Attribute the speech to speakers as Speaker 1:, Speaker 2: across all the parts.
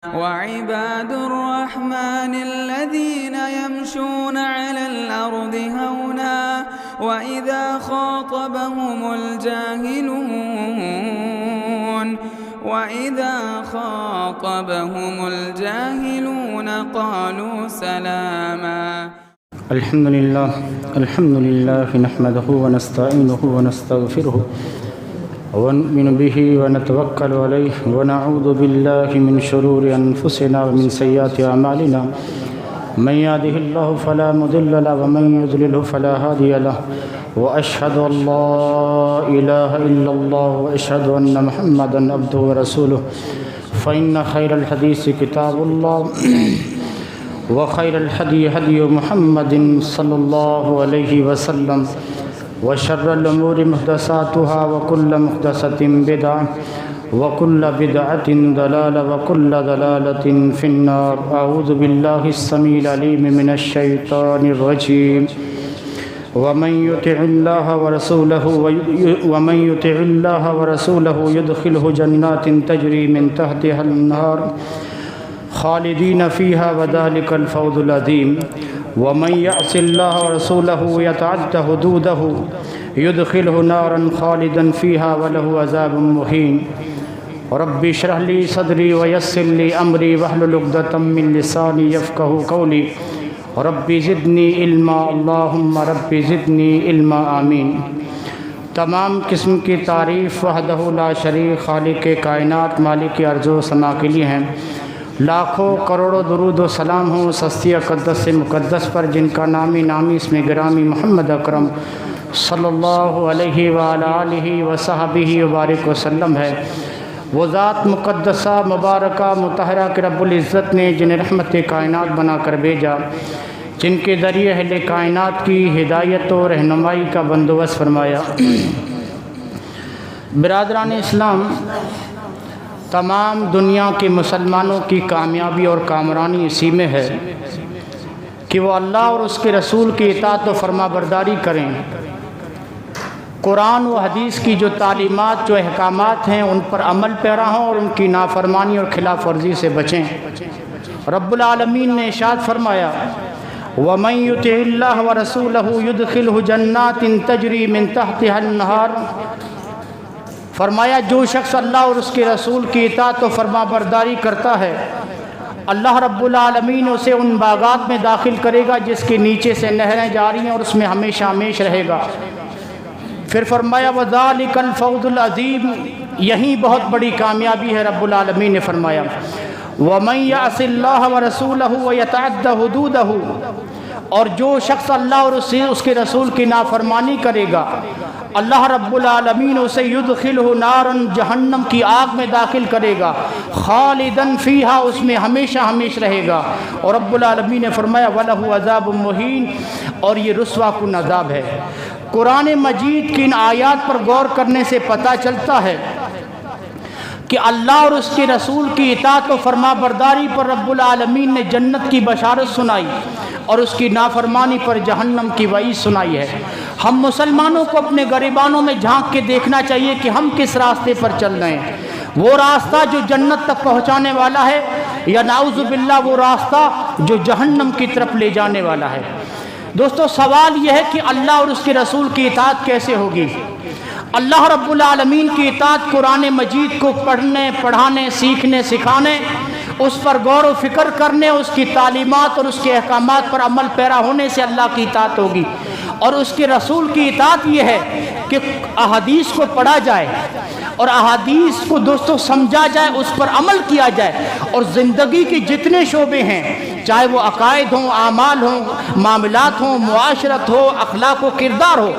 Speaker 1: وعباد الرحمن الذين يمشون على الأرض هونا وإذا خاطبهم الجاهلون قالوا سلاما.
Speaker 2: الحمد لله نحمده ونستعينه ونستغفره ونؤمن به ونتوكل عليه ونعوذ بالله من شرور أنفسنا ومن سيئات أعمالنا. من يهده الله فلا مضل له ومن يضلل فلا هادي له، وأشهد أن لا إله إلا الله وأشهد أن محمدا عبده ورسوله. فإن خير الحديث كتاب الله وخير الهدي هدي محمد صلى الله عليه وسلم، وشر الأمور محدثاتها وكل محدثة بدعة وكل بدعة ضلالة وكل ضلالة في النار. أعوذ بالله السميع العليم من الشيطان الرجيم. ومن يطع الله ورسوله يدخله جنات تجري من تحتها الأنهار خالدين فيها وذلك الفوز العظيم. ومن يعص الله ورسوله يتعد حدوده يدخله نارا خالدا فيها وله عذاب مهين. رب اشرح لي صدري ويسر لي أمري واحلل عقدة من لساني يفقهوا قولي. رب زدني علما، اللهم رب زدنی علما، آمین. تمام قسم کی تعریف وحدہ لا شریک خالق کائنات مالک ارض و سما کے لیے ہیں. لاکھوں کروڑوں درود و سلام ہوں سستی اقدس سے مقدس پر، جن کا نامی اسم گرامی محمد اکرم صلی اللہ علیہ وآلہ وصحبہ وبارک وسلم ہے. وہ ذات مقدسہ مبارکہ مطہرہ کہ رب العزت نے جنہیں رحمت کائنات بنا کر بھیجا، جن کے ذریعے اہل کائنات کی ہدایت و رہنمائی کا بندوبست فرمایا. برادران اسلام، تمام دنیا کے مسلمانوں کی کامیابی اور کامرانی اسی میں ہے کہ وہ اللہ اور اس کے رسول کی اطاعت و فرما برداری کریں، قرآن و حدیث کی جو تعلیمات جو احکامات ہیں ان پر عمل پیرا ہوں اور ان کی نافرمانی اور خلاف ورزی سے بچیں. رب العالمین نے ارشاد فرمایا، وَمَن يُطِعِ اللَّهَ وَرَسُولَهُ يُدْخِلْهُ جَنَّاتٍ تَجْرِي مِن تَحْتِهَا الْأَنْهَارُ. فرمایا جو شخص اللہ اور اس کے رسول کی اطاعت و فرما برداری کرتا ہے، اللہ رب العالمین اسے ان باغات میں داخل کرے گا جس کے نیچے سے نہریں جاری ہیں اور اس میں ہمیشہ ہمیش رہے گا. پھر فرمایا وَذَلِكَ الْفَوْزُ الْعَظِيمُ، یہی بہت بڑی کامیابی ہے. رب العالمین نے فرمایا وَمَن يَعْصِ اللَّهَ وَرَسُولَهُ وَيَتَعَدَّ حُدُودَهُ، اور جو شخص اللہ اور اس کے رسول کی نافرمانی کرے گا، اللہ رب العالمین اسے یدخلہ نارا، جہنم کی آگ میں داخل کرے گا، خالداً فیہا، اس میں ہمیشہ ہمیش رہے گا. اور رب العالمین نے فرمایا وَلَهُ عَذَابٌ مُهِینٌ، اور یہ رسوا کن عذاب ہے. قرآن مجید کی ان آیات پر غور کرنے سے پتہ چلتا ہے کہ اللہ اور اس کے رسول کی اطاعت و فرما برداری پر رب العالمین نے جنت کی بشارت سنائی اور اس کی نافرمانی پر جہنم کی وعید سنائی ہے. ہم مسلمانوں کو اپنے گریبانوں میں جھانک کے دیکھنا چاہیے کہ ہم کس راستے پر چل رہے ہیں. وہ راستہ جو جنت تک پہنچانے والا ہے، یا نعوذ باللہ وہ راستہ جو جہنم کی طرف لے جانے والا ہے. دوستو، سوال یہ ہے کہ اللہ اور اس کے رسول کی اطاعت کیسے ہوگی؟ اللہ رب العالمین کی اطاعت قرآن مجید کو پڑھنے، پڑھانے، سیکھنے، سکھانے، اس پر غور و فکر کرنے، اس کی تعلیمات اور اس کے احکامات پر عمل پیرا ہونے سے اللہ کی اطاعت ہوگی. اور اس کے رسول کی اطاعت یہ ہے کہ احادیث کو پڑھا جائے اور احادیث کو دوستو سمجھا جائے، اس پر عمل کیا جائے، اور زندگی کے جتنے شعبے ہیں، چاہے وہ عقائد ہوں، اعمال ہوں، معاملات ہوں، معاشرت ہو، اخلاق و کردار ہو،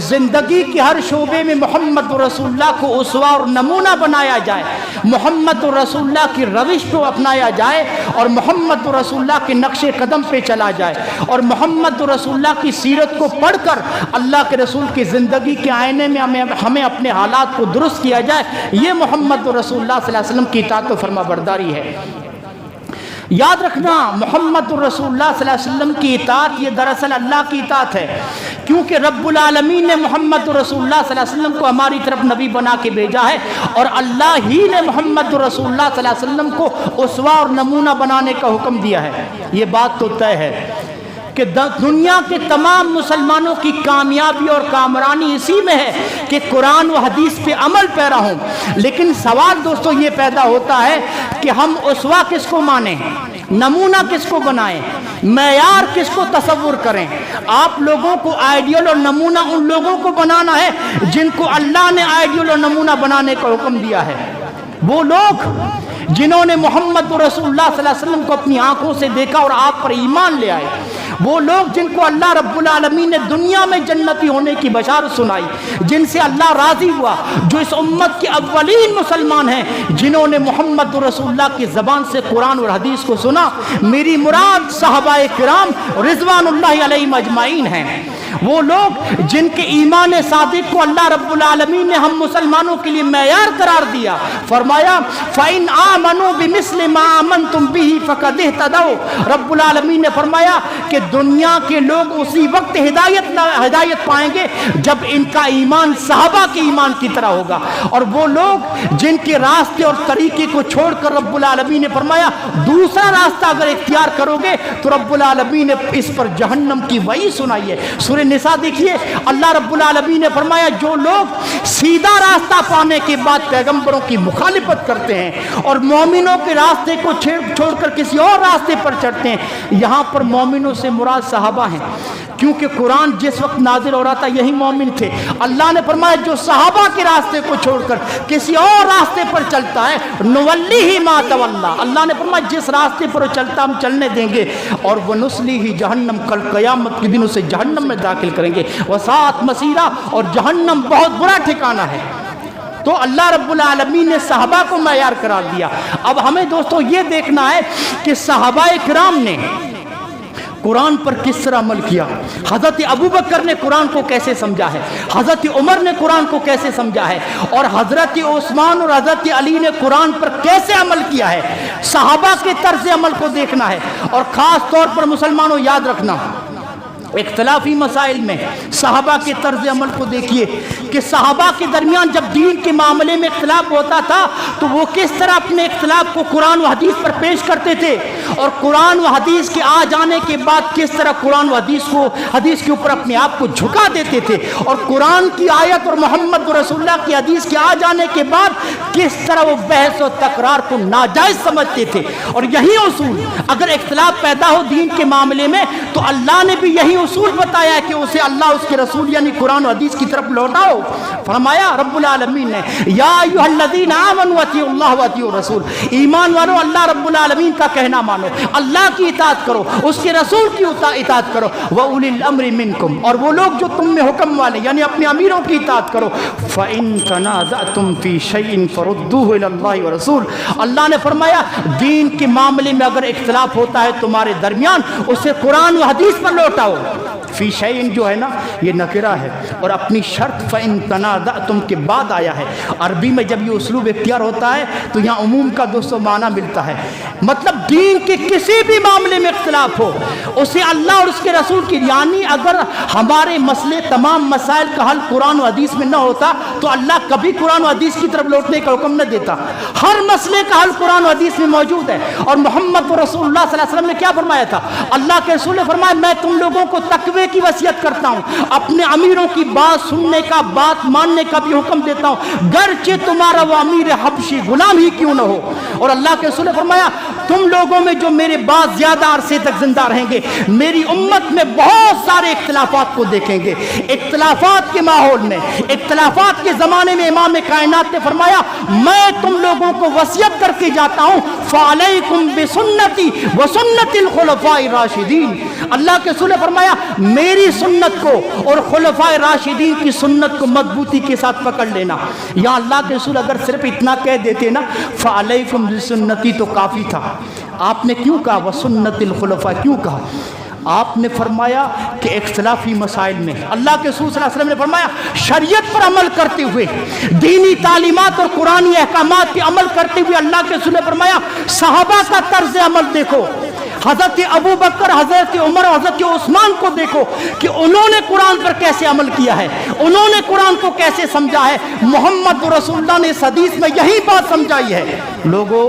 Speaker 2: زندگی کے ہر شعبے میں محمد رسول اللہ کو اسوہ اور نمونہ بنایا جائے، محمد رسول اللہ کی روش کو اپنایا جائے، اور محمد رسول اللہ کے نقش قدم پہ چلا جائے، اور محمد رسول اللہ کی سیرت کو پڑھ کر اللہ کے رسول کی زندگی کے آئینے میں ہمیں اپنے حالات کو درست کیا جائے. یہ محمد رسول اللہ صلی اللہ علیہ وسلم کی اطاعت و فرما برداری ہے. یاد رکھنا محمد رسول اللہ صلی اللہ علیہ وسلم کی اطاعت یہ دراصل اللہ کی اطاعت ہے، کیونکہ رب العالمین نے محمد رسول اللہ صلی اللہ علیہ وسلم کو ہماری طرف نبی بنا کے بھیجا ہے، اور اللہ ہی نے محمد رسول اللہ صلی اللہ علیہ وسلم کو اسوہ اور نمونہ بنانے کا حکم دیا ہے۔ یہ بات تو طے ہے کہ دنیا کے تمام مسلمانوں کی کامیابی اور کامرانی اسی میں ہے کہ قرآن و حدیث پہ عمل پیرا ہوں۔ لیکن سوال دوستو یہ پیدا ہوتا ہے کہ ہم اسوہ کس کو مانیں، نمونہ کس کو بنائیں، معیار کس کو تصور کریں؟ آپ لوگوں کو آئیڈیل اور نمونہ ان لوگوں کو بنانا ہے جن کو اللہ نے آئیڈیل اور نمونہ بنانے کا حکم دیا ہے، وہ لوگ جنہوں نے محمد رسول اللہ صلی اللہ علیہ وسلم کو اپنی آنکھوں سے دیکھا اور آپ پر ایمان لے آئے، وہ لوگ جن کو اللہ رب العالمین نے دنیا میں جنتی ہونے کی بشارت سنائی، جن سے اللہ راضی ہوا، جو اس امت کے اولین مسلمان ہیں جنہوں نے محمد رسول اللہ کی زبان سے قرآن اور حدیث کو سنا۔ میری مراد صحابہ کرام رضوان اللہ علیہم اجمعین ہیں، وہ لوگ جن کے ایمان صادق کو اللہ رب العالمین نے ہم مسلمانوں کے لیے معیار قرار دیا۔ فرمایا فَإِنْ آمَنُوا بِمِثْلِ مَا آمَنْتُمْ بِهِ فَقَدِ اهْتَدَوْا۔ رب العالمین نے فرمایا کہ دنیا کے لوگ اسی وقت ہدایت پائیں گے جب ان کا ایمان صحابہ کے ایمان کی طرح ہوگا، اور وہ لوگ جن کے راستے اور طریقے کو چھوڑ کر رب العالمین نے فرمایا دوسرا راستہ اگر اختیار کرو گے تو رب العالمین نے اس پر جہنم کی وعید سنائی ہے۔ سورہ نساء دیکھیے، اللہ رب العالمین نے فرمایا جو لوگ سیدھا راستہ پانے کے بعد پیغمبروں کی مخالفت کرتے ہیں اور مومنوں کے راستے کو چھوڑ کر کسی اور راستے پر چڑھتے ہیں، یہاں پر مومنوں سے مراد صحابہ ہیں، کیونکہ قرآن جس وقت نازل ہو رہا تھا یہی مومن تھے۔ اللہ نے فرمایا جو صحابہ کے راستے کو چھوڑ کر کسی اور راستے پر چلتا ہے نولیہ ما تولی، اللہ نے فرمایا جس راستے پر وہ چلتا ہم چلنے دیں گے، اور وہ نسلیہ جہنم، کل قیامت کے دن اسے جہنم میں داخل کریں گے، وساعت مسیرہ، اور جہنم بہت برا ٹھکانہ ہے۔ تو اللہ رب العالمین نے صحابہ کو معیار قرار دیا۔ اب ہمیں دوستو یہ دیکھنا ہے کہ صحابہ کرام نے قرآن پر کس طرح عمل کیا، حضرت ابوبکر نے قرآن کو کیسے سمجھا ہے، حضرت عمر نے قرآن کو کیسے سمجھا ہے، اور حضرت عثمان اور حضرت علی نے قرآن پر کیسے عمل کیا ہے۔ صحابہ کے طرز عمل کو دیکھنا ہے، اور خاص طور پر مسلمانوں یاد رکھنا اختلافی مسائل میں صحابہ کے طرز عمل کو دیکھیے کہ صحابہ کے درمیان جب دین کے معاملے میں اختلاف ہوتا تھا تو وہ کس طرح اپنے اختلاف کو قرآن و حدیث پر پیش کرتے تھے، اور قرآن و حدیث کے آ جانے کے بعد کس طرح قرآن و حدیث کے اوپر اپنے آپ کو جھکا دیتے تھے، اور قرآن کی آیت اور محمد رسول اللہ کی حدیث کے آ جانے کے بعد کس طرح وہ بحث و تکرار کو ناجائز سمجھتے تھے۔ اور یہی اصول اگر اختلاف پیدا ہو دین کے معاملے میں تو اللہ نے بھی یہی اصول بتایا ہے کہ اسے اللہ اس کے رسول یعنی قرآن و حدیث کی طرف لوٹاؤ۔ فرمایا رب العالمین نے یا ایھا الذین آمنوا اطیعوا اللہ واطیعوا الرسول، ایمان والو اللہ رب العالمین کا کہنا مانو، اللہ کی اطاعت کرو، اس کے رسول کی اطاعت کرو، وَأُولِي الْأَمْرِ مِنْكُمْ، اور وہ لوگ جو تم میں حکم والے یعنی اپنے امیروں کی اطاعت کرو، فَإِن تَنَازَعْتُمْ فِي شَيْءٍ فَرُدُّوهُ إِلَى اللَّهِ وَرَسُولِهِ، اللہ نے فرمایا دین کے معاملے میں اگر اختلاف ہوتا ہے تمہارے درمیان اسے قرآن و حدیث پر لوٹاؤ۔ فی شیئن جو ہے نا یہ نکرہ ہے، اور اپنی شرط فَإِن تَنَازَعْتُمْ کے بعد آیا ہے۔ عربی میں جب یہ اسلوب اختیار ہوتا ہے تو یہاں عموم کا دوستو معنی ملتا ہے، مطلب دین کے کسی بھی معاملے میں اختلاف ہو اسے اللہ اور اس کے رسول کی، یعنی اگر ہمارے مسئلے تمام مسائل کا حل قرآن و حدیث میں نہ ہوتا تو اللہ کبھی قرآن و حدیث کی طرف لوٹنے کا حکم نہ دیتا۔ ہر مسئلے کا حل قرآن و حدیث میں موجود ہے، اور محمد رسول اللہ صلی اللہ علیہ وسلم نے کیا فرمایا تھا؟ اللہ کے رسول نے فرمایا میں تم لوگوں کو تقوی کی وصیت کرتا ہوں، اپنے امیروں کی بات سننے کا، بات ماننے کا بھی حکم دیتا ہوں، گرچہ تمہارا وہ امیر حبشی غلام ہی کیوں نہ ہو۔ اور اللہ کے رسول نے فرمایا تم لوگوں میں جو میرے بعد زیادہ عرصے تک زندہ رہیں گے میری امت میں بہت سارے اختلافات کو دیکھیں گے۔ اختلافات کے ماحول میں، اختلافات کے زمانے میں امام کائنات نے فرمایا میں تم لوگوں کو وصیت کر کے جاتا ہوں فعلیکم بسنتی وسنت الخلفاء الراشدین، اللہ کے رسول نے فرمایا میری سنت کو اور خلفاء راشدین کی سنت کو مضبوطی کے ساتھ پکڑ لینا۔ یا اللہ کے رسول اگر صرف اتنا کہہ دیتے نا فعلیکم بسنتی تو کافی تھا، آپ نے کیوں کہا وسنت الخلفاء، کیوں کہا؟ آپ نے فرمایا کہ اختلافی مسائل میں اللہ کے رسول صلی اللہ علیہ وسلم نے فرمایا شریعت پر عمل کرتے ہوئے، دینی تعلیمات اور قرآنی احکامات پر عمل کرتے ہوئے اللہ کے رسول نے فرمایا صحابہ کا طرز عمل دیکھو، حضرت ابو بکر، حضرت عمر، حضرت عثمان کو دیکھو کہ انہوں نے قرآن پر کیسے عمل کیا ہے، انہوں نے قرآن کو کیسے سمجھا ہے۔ محمد رسول اللہ نے اس حدیث میں یہی بات سمجھائی ہے۔ لوگوں،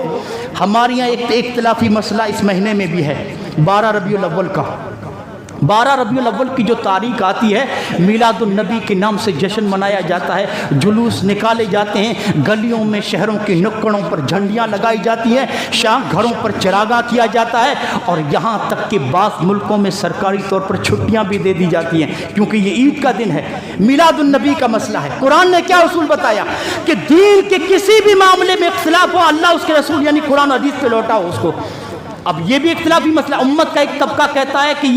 Speaker 2: ہمارے یہاں ایک اختلافی مسئلہ اس مہینے میں بھی ہے، 12 ربیع الاول کا۔ 12 ربیع الاول کی جو تاریخ آتی ہے، میلاد النبی کے نام سے جشن منایا جاتا ہے، جلوس نکالے جاتے ہیں، گلیوں میں شہروں کے نکڑوں پر جھنڈیاں لگائی جاتی ہیں، گھروں پر چراغاں کیا جاتا ہے، اور یہاں تک کہ بعض ملکوں میں سرکاری طور پر چھٹیاں بھی دے دی جاتی ہیں کیونکہ یہ عید کا دن ہے۔ میلاد النبی کا مسئلہ ہے۔ قرآن نے کیا اصول بتایا کہ دین کے کسی بھی معاملے میں اختلاف ہو، اللہ اس کے رسول یعنی قرآن حدیث پہ لوٹاؤ اس کو۔ اب یہ بھی اختلافی مسئلہ، امت کا ایک طبقہ کہتا ہے کہ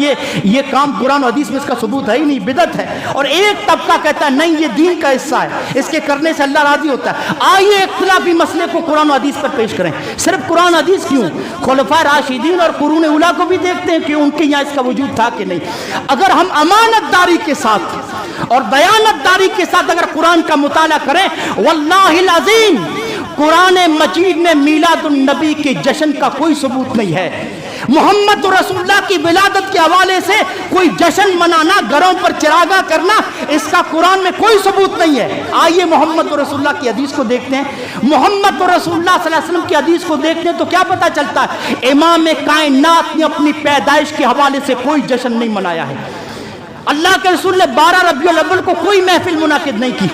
Speaker 2: یہ کام قرآن و حدیث میں اس کا ثبوت ہے ہی نہیں، بدعت ہے، اور ایک طبقہ کہتا ہے نہیں یہ دین کا حصہ ہے، اس کے کرنے سے اللہ راضی ہوتا ہے۔ آئیے اختلافی مسئلے کو قرآن و حدیث پر پیش کریں۔ صرف قرآن حدیث کیوں، خلفائے راشدین اور قرون اولیٰ کو بھی دیکھتے ہیں کہ ان کے یہاں اس کا وجود تھا کہ نہیں۔ اگر ہم امانت داری کے ساتھ اور دیانت داری کے ساتھ اگر قرآن کا مطالعہ کریں، واللہ العظیم قرآن مجید میں میلاد النبی کے جشن کا کوئی ثبوت نہیں ہے۔ محمد رسول اللہ کی ولادت کے حوالے سے کوئی جشن منانا، گھروں پر چراغاں کرنا، اس کا قرآن میں کوئی ثبوت نہیں ہے۔ آئیے محمد رسول اللہ کی حدیث کو دیکھتے ہیں۔ محمد رسول اللہ صلی اللہ علیہ وسلم کی حدیث کو دیکھتے ہیں تو کیا پتہ چلتا ہے؟ امام کائنات نے اپنی پیدائش کے حوالے سے کوئی جشن نہیں منایا ہے۔ اللہ کے رسول نے 12 ربیع الاول کو کوئی محفل منعقد نہیں کی،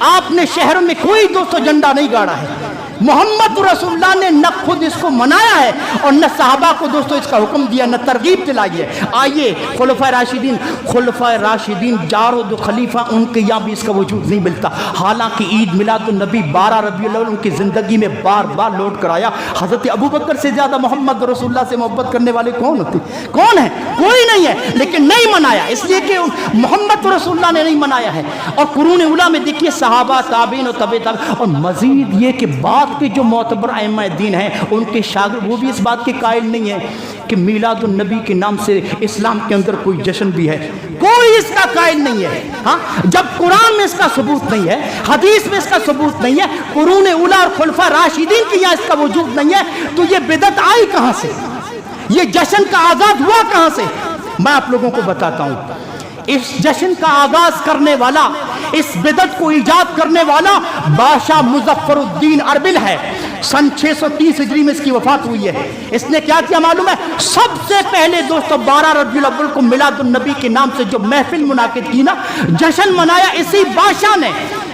Speaker 2: آپ نے شہروں میں کوئی جھنڈا نہیں گاڑا ہے۔ محمد رسول اللہ نے نہ خود اس کو منایا ہے اور نہ صحابہ کو اس کا حکم دیا، نہ ترغیب دلائی ہے۔ آئیے خلفائے راشدین جارو دو خلیفہ، ان کے یہاں بھی اس کا وجود نہیں ملتا، حالانکہ عید میلاد النبی 12 ربیع الاول ان کی زندگی میں بار بار لوٹ کر آیا۔ حضرت ابو بکر سے زیادہ محمد رسول اللہ سے محبت کرنے والے کون ہوتے؟ کون ہے؟ کوئی نہیں ہے، لیکن نہیں منایا اس لیے کہ محمد رسول اللہ نے نہیں منایا ہے۔ اور قرون اولیٰ میں دیکھیے صحابہ، تابعین اور تبع تابعین، اور مزید یہ کہ بعد کے جو معتبر ائمہ دین ہیں ان کے شاگرد وہ بھی اس بات کے قائل نہیں ہیں کہ میلاد النبی کے نام سے اسلام کے اندر کوئی جشن بھی ہے، کوئی اس کا قائل نہیں ہے۔ ہاں، جب قرآن میں اس کا ثبوت نہیں ہے، حدیث میں اس کا ثبوت نہیں ہے، قرون اولیٰ اور خلفاء راشدین کے یہاں اس کا وجود نہیں ہے، تو یہ بدعت آئی کہاں سے؟ یہ جشن کا آغاز ہوا کہاں سے؟ میں آپ لوگوں کو بتاتا ہوں۔ اس جشن کا آغاز کرنے والا، اس بدعت کو ایجاد کرنے والا بادشاہ مظفر الدین اربل ہے۔ سن 630 ہجری میں اس کی وفات ہوئی ہے۔ اس نے کیا کیا معلوم ہے؟ سب سے پہلے 12 ربیع الاول کو میلاد النبی کے نام سے جو محفل منعقد کی نا، جشن منایا اسی بادشاہ نے۔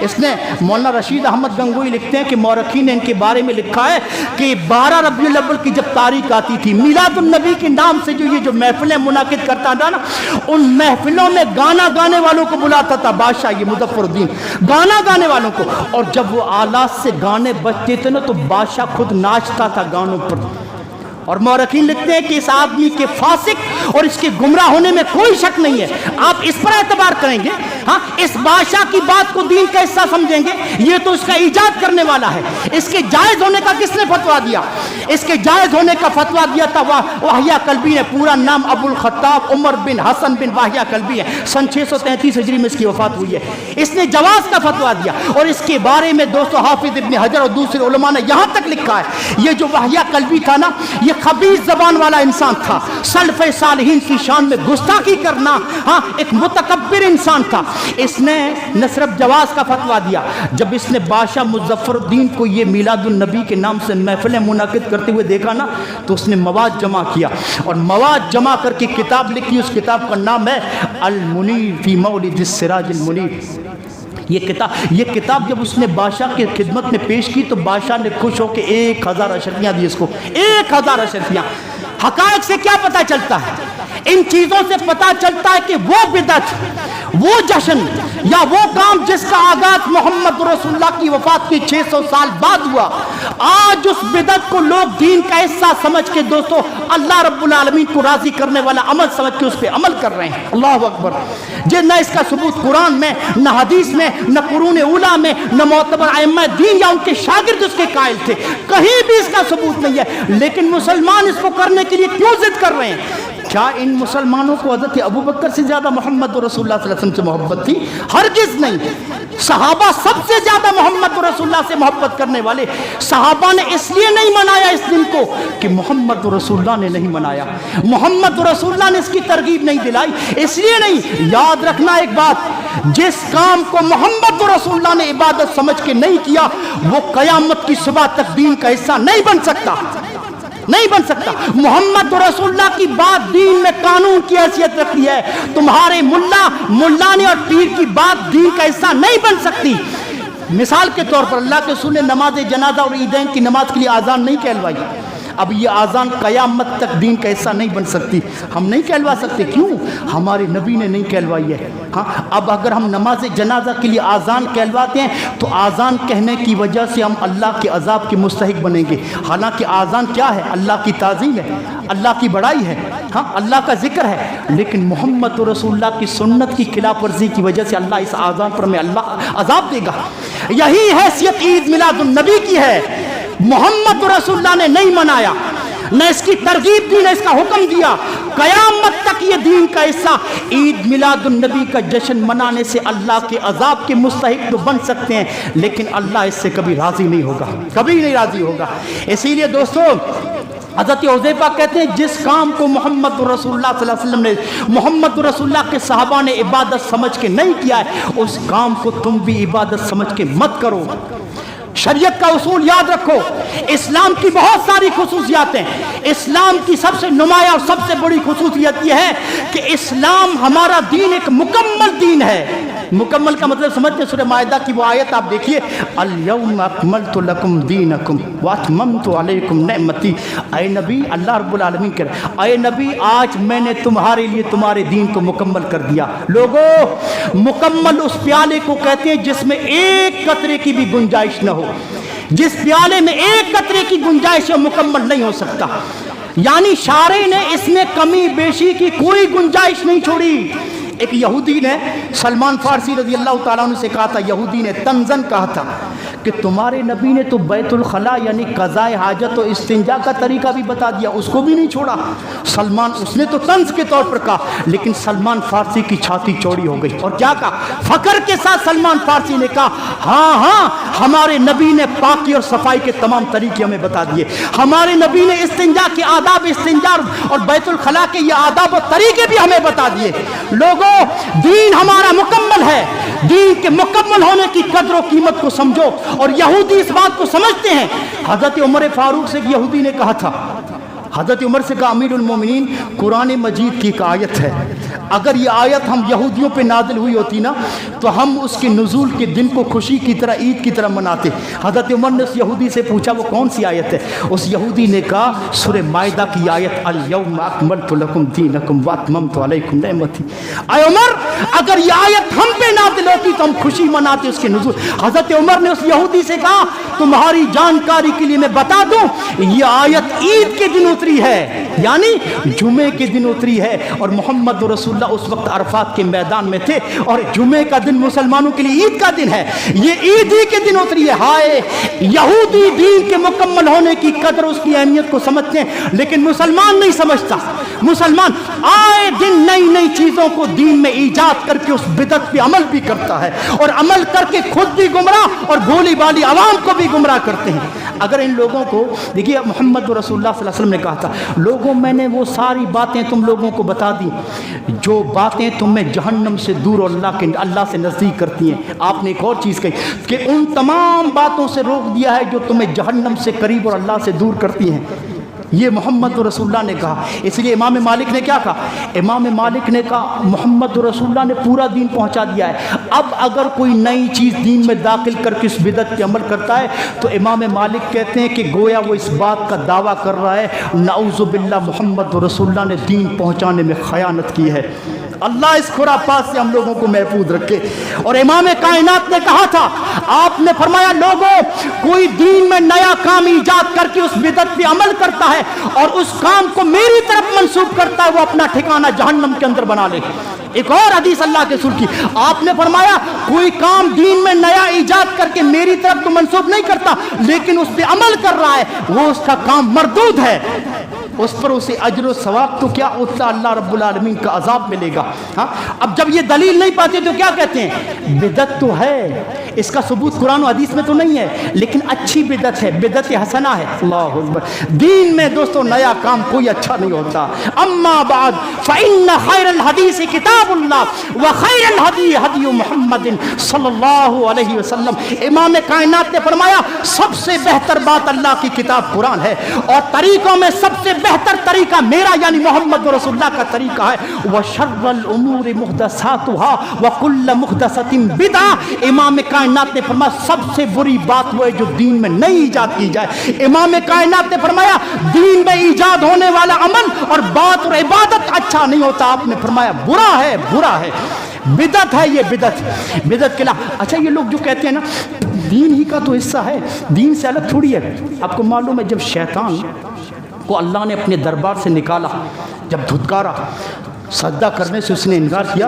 Speaker 2: اس نے مولانا رشید احمد گنگوئی لکھتے ہیں کہ مورخین نے ان کے بارے میں لکھا ہے کہ 12 ربیع الاول کی جب تاریخ آتی تھی، میلاد النبی کے نام سے جو محفلیں منعقد کرتا تھا نا، ان محفلوں میں گانا گانے والوں کو بلاتا تھا بادشاہ، یہ مظفر الدین، گانا گانے والوں کو، اور جب وہ آلات سے گانے بجتے تھے نا تو بادشاہ خود ناچتا تھا گانوں پر۔ اور مورخین لکھتے ہیں کہ اس آدمی کے فاسق اور اس کے گمراہ ہونے میں کوئی شک نہیں ہے۔ آپ اس پر اعتبار کریں گے، ہاں، اس بادشاہ کی بات کو دین کا حصہ سمجھیں گے؟ یہ تو اس کا ایجاد کرنے والا ہے۔ اس کے جائز ہونے کا کس نے فتویٰ دیا؟ اس کے جائز ہونے کا فتویٰ دیا تھا واہیہ کلبی نے۔ پورا نام ابو الخطاب عمر بن حسن بن واہیہ کلبی ہے۔ سن 633 ہجری میں اس کی وفات ہوئی ہے۔ اس نے جواز کا فتویٰ دیا، اور اس کے بارے میں حافظ ابن حجر اور دوسرے علماء نے یہاں تک لکھا ہے، یہ جو واہیہ کلبی تھا نا، یہ خبیث زبان والا انسان تھا، سلف صالحین کی شان میں گستاخی کرنا، ہاں، ایک متکبر انسان تھا۔ اس نے نہ صرف جواز کا فتویٰ دیا، جب اس نے بادشاہ مظفر الدین کو یہ میلاد النبی کے نام سے محفلیں منعقد کرتے ہوئے دیکھا نا، تو اس نے مواد جمع کیا، اور مواد جمع کر کے کتاب لکھی۔ اس کتاب کا نام ہے المنیر فی مولد السراج المنیر۔ یہ کتاب جب اس نے بادشاہ کی خدمت میں پیش کی تو بادشاہ نے خوش ہو کے 1000 اشرفیاں دی اس کو، 1000 اشرفیاں۔ حقائق سے کیا پتہ چلتا ہے؟ ان چیزوں سے پتہ چلتا ہے کہ وہ بدعت، وہ جشن یا وہ کام جس کا آغاز محمد رسول اللہ کی وفات کی 600 سال بعد ہوا، آج اس بدعت کو لوگ دین کا حصہ سمجھ کے اللہ رب العالمین کو راضی کرنے والا عمل سمجھ کے اس پہ عمل کر رہے ہیں۔ اللہ اکبر! نہ اس کا ثبوت قرآن میں، نہ حدیث میں، نہ قرون اولیٰ میں، نہ معتبر ائمہ دین یا ان کے شاگرد اس کے قائل تھے، کہیں بھی اس کا ثبوت نہیں ہے، لیکن مسلمان اس کو کرنے کے لیے کیوں ضد کر رہے ہیں؟ کیا ان مسلمانوں کو حضرت ابو بکر سے زیادہ محمد رسول اللہ صلی اللہ علیہ وسلم سے محبت تھی؟ ہرگز نہیں۔ صحابہ سب سے زیادہ محمد رسول اللہ سے محبت کرنے والے۔ صحابہ نے اس لیے نہیں منایا اس دن کو کہ محمد رسول اللہ نے نہیں منایا، محمد رسول اللہ نے اس کی ترغیب نہیں دلائی، اس لیے نہیں۔ یاد رکھنا ایک بات، جس کام کو محمد رسول اللہ نے عبادت سمجھ کے نہیں کیا وہ قیامت کی صبح تک دین کا حصہ نہیں بن سکتا، نہیں بن سکتا۔ محمد رسول اللہ کی بات دین میں قانون کی حیثیت رکھتی ہے، تمہارے ملانے اور پیر کی بات دین کا حصہ نہیں بن سکتی۔ مثال کے طور پر اللہ کے رسول نے نماز جنازہ اور عیدین کی نماز کے لیے آذان نہیں کہلوائی، اب یہ آذان قیامت تک دین کا حصہ نہیں بن سکتی، ہم نہیں کہلوا سکتے، کیوں؟ ہمارے نبی نے نہیں کہلوائی ہے۔ ہاں، اب اگر ہم نماز جنازہ کے لیے آذان کہلواتے ہیں تو آذان کہنے کی وجہ سے ہم اللہ کے عذاب کے مستحق بنیں گے، حالانکہ آذان کیا ہے؟ اللہ کی تعظیم ہے، اللہ کی بڑائی ہے، ہاں اللہ کا ذکر ہے۔ لیکن محمد رسول اللہ کی سنت کی خلاف ورزی کی وجہ سے اللہ اس آذان پر ہمیں اللہ عذاب دے گا۔ یہی حیثیت عید میلاد النبی کی ہے۔ محمد رسول اللہ نے نہیں منایا، نہ اس کی ترغیب دی، نہ اس کا حکم دیا۔ قیامت تک یہ دین کا حصہ۔ عید میلاد النبی کا جشن منانے سے اللہ کے عذاب کے مستحق تو بن سکتے ہیں، لیکن اللہ اس سے کبھی راضی نہیں ہوگا، کبھی نہیں راضی ہوگا۔ اسی لیے دوستو حضرت حذیفہ کہتے ہیں جس کام کو محمد رسول اللہ صلی اللہ علیہ وسلم نے، محمد رسول اللہ کے صحابہ نے عبادت سمجھ کے نہیں کیا ہے، اس کام کو تم بھی عبادت سمجھ کے مت کرو۔ شریعت کا اصول یاد رکھو، اسلام کی بہت ساری خصوصیات ہیں۔ اسلام کی سب سے نمایاں اور سب سے بڑی خصوصیت یہ ہے کہ اسلام ہمارا دین ایک مکمل دین ہے۔ مکمل کا مطلب سمجھتے ہیں؟ سورہ مائدہ کی وہ آیت آپ دیکھیے، الیوم اکملت لکم دینکم واتممت علیکم نعمتی۔ اے نبی، اللہ رب العالمین کہہ رہے ہیں، اے نبی آج میں نے تمہارے لیے تمہارے دین کو مکمل کر دیا۔ لوگو، مکمل اس پیالے کو کہتے ہیں جس میں ایک قطرے کی بھی گنجائش نہ ہو۔ جس پیالے میں ایک قطرے کی گنجائش ہے مکمل نہیں ہو سکتا، یعنی شارع نے اس میں کمی بیشی کی کوئی گنجائش نہیں چھوڑی۔ ایک یہودی نے سلمان فارسی رضی اللہ تعالیٰ عنہ سے کہا تھا، یہودی نے طنزاً کہا تھا کہ تمہارے نبی نے تو بیت الخلاء یعنی قضائے حاجت و استنجا کا طریقہ بھی بتا دیا، اس کو بھی نہیں چھوڑا۔ سلمان، اس نے تو طنز کے طور پر کہا، لیکن سلمان فارسی کی چھاتی چوڑی ہو گئی اور کیا کہا؟ فخر کے ساتھ سلمان فارسی نے کہا، ہاں ہاں ہمارے نبی نے پاکی اور صفائی کے تمام طریقے ہمیں بتا دیے، ہمارے نبی نے استنجا کے آداب استنجا اور بیت الخلاء کے یہ آداب و طریقے بھی ہمیں بتا دیے۔ لوگوں، دین ہمارا مکمل ہے، دین کے مکمل ہونے کی قدر و قیمت کو سمجھو۔ اور یہودی اس بات کو سمجھتے ہیں۔ حضرت عمر فاروق سے ایک یہودی نے کہا تھا، حضرت عمر سے کہا، امیر المومنین قرآن مجید کی ایک آیت ہے، اگر یہ آیت ہم یہودیوں پہ نازل ہوئی ہوتی نا تو ہم اس کے نزول کے دن کو خوشی کی طرح، عید کی طرح مناتے۔ حضرت عمر نے اس یہودی سے پوچھا وہ کون سی آیت ہے؟ اس یہودی نے کہا سورہ مائدہ کی آیت، الیوم اکملت لکم دینکم واتممت علیکم نعمتی۔ اے عمر، اگر یہ آیت ہم پہ نازل ہوتی تو ہم خوشی مناتے اس کے نزول۔ حضرت عمر نے اس یہودی سے کہا تمہاری جانکاری کے لیے میں بتا دوں، یہ آیت عید کے دن اتری ہے، یعنی جمعے کے دن اتری ہے، اور محمد رسول اللہ اس وقت عرفات کے میدان میں تھے، اور جمعے کا دن مسلمانوں کے لیے عید کا دن ہے، یہ عید ہی کے دن اتری ہے۔ ہائے، یہودی دین کے مکمل ہونے کی قدر، اس کی اہمیت کو سمجھتے ہیں، لیکن مسلمان نہیں سمجھتا۔ مسلمان آئے دن نئی نئی چیزوں کو دین میں ایجاد کر کے اس بدعت پہ عمل بھی کرتا ہے، اور عمل کر کے خود بھی گمراہ اور بھولی بالی عوام کو بھی گمراہ کرتے ہیں۔ اگر ان لوگوں کو دیکھیے، محمد رسول اللہ صلی اللہ علیہ وسلم نے کہا تھا، لوگوں میں نے وہ ساری باتیں تم لوگوں کو بتا دی جو باتیں تمہیں جہنم سے دور اور اللہ سے نزدیک کرتی ہیں۔ آپ نے ایک اور چیز کہی کہ ان تمام باتوں سے روک دیا ہے جو تمہیں جہنم سے قریب اور اللہ سے دور کرتی ہیں۔ یہ محمد رسول اللہ نے کہا۔ اس لیے امام مالک نے کیا کہا؟ امام مالک نے کہا محمد رسول اللہ نے پورا دین پہنچا دیا ہے، اب اگر کوئی نئی چیز دین میں داخل کر کے اس بدعت پہ عمل کرتا ہے تو امام مالک کہتے ہیں کہ گویا وہ اس بات کا دعویٰ کر رہا ہے نعوذ باللہ محمد رسول اللہ نے دین پہنچانے میں خیانت کی ہے۔ اللہ اس خرافات سے ہم لوگوں کو محفوظ رکھے۔ اور امام کائنات نے کہا تھا، آپ نے فرمایا لوگوں، کوئی دین میں نیا کام ایجاد کر کے اس بدعت پہ عمل کرتا ہے اور اس کام کو میری طرف منسوب کرتا ہے، وہ اپنا ٹھکانہ جہنم کے اندر بنا لے۔ ایک اور حدیث اللہ کے رسول کی، آپ نے فرمایا کوئی کام دین میں نیا ایجاد کر کے میری طرف تو منسوب نہیں کرتا لیکن اس پہ عمل کر رہا ہے، وہ اس کا کام مردود ہے۔ اس پر اسے اجر و ثواب تو کیا اتنا اللہ رب العالمین کا عذاب ملے گا. ہاں اب جب یہ دلیل نہیں پاتے تو کیا کہتے ہیں؟ بدعت تو ہے، اس کا ثبوت قرآن و حدیث میں تو نہیں ہے، لیکن اچھی بدعت ہے، بدعت حسنہ ہے. اللہ اکبر. دین میں دوستو نیا کام کوئی اچھا نہیں ہوتا. اما بعد فإن خیر الحدیث کتاب اللہ وخیر الہدی ہدی محمد صلی اللہ علیہ وسلم. امام کائنات نے فرمایا سب سے بہتر بات اللہ کی کتاب قرآن ہے، اور طریقوں میں سب سے بہتر طریقہ میرا یعنی محمد رسول اللہ کا طریقہ ہے. وشر الامور محدثاتها وکل محدثۃ بدعہ. امام کائنات نے فرمایا سب سے بری بات وہ ہے جو دین میں نئی ایجاد کی جائے. امام کائنات نے فرمایا دین میں ایجاد ہونے والا عمل اور بات اور عبادت اچھا نہیں ہوتا. آپ نے فرمایا برا ہے، برا ہے، بدعت ہے یہ، بدعت کے لا. اچھا یہ لوگ جو کہتے ہیں نا دین ہی کا تو حصہ ہے، دین سے الگ تھوڑی ہے. آپ کو معلوم ہے جب شیطان کو اللہ نے اپنے دربار سے نکالا، جب دھتکارا، سجدہ کرنے سے اس نے انکار کیا،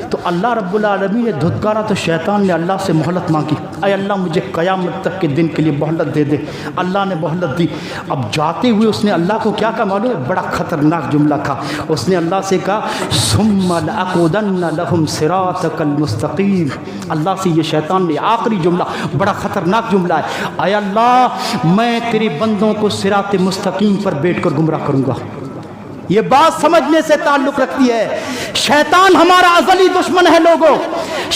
Speaker 2: تو اللہ رب العالمین نے دھتکارا تو شیطان نے اللہ سے مہلت مانگی. اے اللہ مجھے قیامت تک کے دن کے لیے مہلت دے دے. اللہ نے مہلت دی. اب جاتے ہوئے اس نے اللہ کو کیا کہا معلوم ہے؟ بڑا خطرناک جملہ کہا. اس نے اللہ سے کہا ثم لأقعدن لهم صراطك المستقیم. اللہ سے یہ شیطان نے آخری جملہ، بڑا خطرناک جملہ ہے، اے اللہ میں تیرے بندوں کو صراط مستقیم پر بیٹھ کر گمراہ کروں گا. یہ بات سمجھنے سے تعلق رکھتی ہے. شیطان ہمارا ازلی دشمن ہے لوگوں.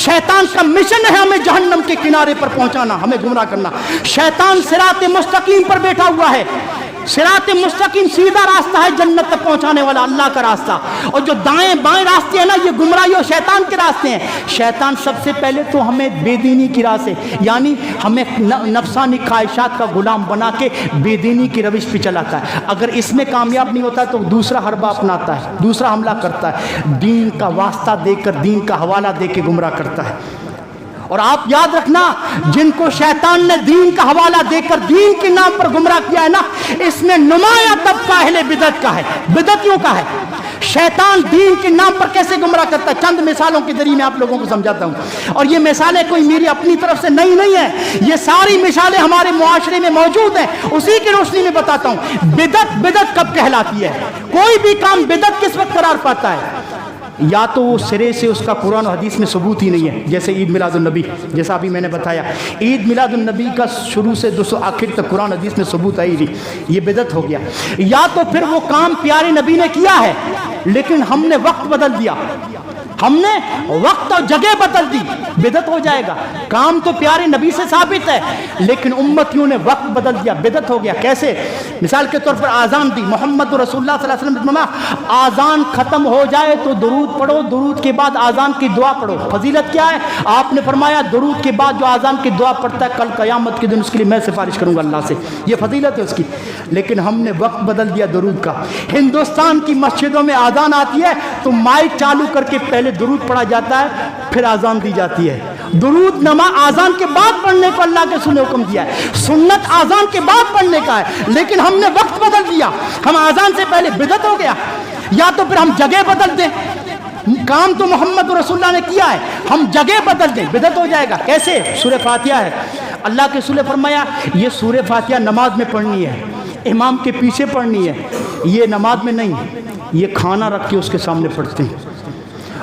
Speaker 2: شیطان کا مشن ہے ہمیں جہنم کے کنارے پر پہنچانا، ہمیں گمراہ کرنا. شیطان صراط مستقیم پر بیٹھا ہوا ہے. صراط مستقیم سیدھا راستہ ہے جنت تک پہنچانے والا، اللہ کا راستہ. اور جو دائیں بائیں راستے ہیں نا یہ گمراہی اور شیطان کے راستے ہیں. شیطان سب سے پہلے تو ہمیں بے دینی کی راہ سے، یعنی ہمیں نفسانی خواہشات کا غلام بنا کے بے دینی کی روش پہ چلاتا ہے. اگر اس میں کامیاب نہیں ہوتا تو دوسرا حربہ اپناتا ہے، دوسرا حملہ کرتا ہے، دین کا واسطہ دے کر، دین کا حوالہ دے کے گمراہ کرتا ہے. اور آپ یاد رکھنا جن کو شیطان نے دین کا حوالہ دے کر دین کے نام پر گمراہ کیا ہے نا، اس میں نمایاں طبقہ اہل بدعت کا ہے، بدعتیوں کا ہے. شیطان دین کے نام پر کیسے گمراہ کرتا ہے چند مثالوں کے ذریعے میں آپ لوگوں کو سمجھاتا ہوں. اور یہ مثالیں کوئی میری اپنی طرف سے نئی نہیں ہیں، یہ ساری مثالیں ہمارے معاشرے میں موجود ہیں، اسی کی روشنی میں بتاتا ہوں. بدعت کب کہلاتی ہے؟ کوئی بھی کام بدعت کس وقت قرار پاتا ہے؟ یا تو وہ سرے سے اس کا قرآن و حدیث میں ثبوت ہی نہیں ہے، جیسے عید میلاد النبی، جیسا ابھی میں نے بتایا عید میلاد النبی کا شروع سے دوسروں آخر تک قرآن حدیث میں ثبوت آئی نہیں، یہ بدعت ہو گیا. یا تو پھر وہ کام پیارے نبی نے کیا ہے لیکن ہم نے وقت بدل دیا، ہم نے وقت اور جگہ بدل دی، بدعت ہو جائے گا. کام تو پیارے نبی سے ثابت ہے لیکن امتیوں نے وقت بدل دیا، بدعت ہو گیا. کیسے؟ مثال کے طور پر آزان دی. محمد رسول اللہ صلی اللہ علیہ وسلم نے آزان ختم ہو جائے تو درود پڑھو، درود کے بعد آزان کی دعا پڑھو. فضیلت کیا ہے؟ آپ نے فرمایا درود کے بعد جو آزان کی دعا پڑھتا ہے کل قیامت کے دن اس کے لیے میں سفارش کروں گا اللہ سے، یہ فضیلت ہے اس کی. لیکن ہم نے وقت بدل دیا درود کا. ہندوستان کی مسجدوں میں آزان آتی ہے تو مائک چالو کر کے پہلے درود پڑھا جاتا ہے پھر آزان دی جاتی ہے. درود نماز آزان کے بعد پڑھنے کو اللہ کے سنے حکم دیا ہے، سنت آزان کے بعد پڑھنے کا ہے، لیکن ہم نے وقت بدل دیا، ہم آزان سے پہلے بدعت ہو گیا. یا تو پھر ہم جگہ بدل دیں، کام تو محمد رسول اللہ نے کیا ہے، ہم جگہ بدل دیں، بدعت ہو جائے گا. کیسے؟ سورہ فاتحہ ہے، اللہ کے رسول نے فرمایا یہ سورہ فاتحہ نماز میں پڑھنی ہے، امام کے پیچھے پڑھنی ہے، یہ نماز میں نہیں، یہ کھانا رکھ کے اس کے سامنے پڑھتے ہیں.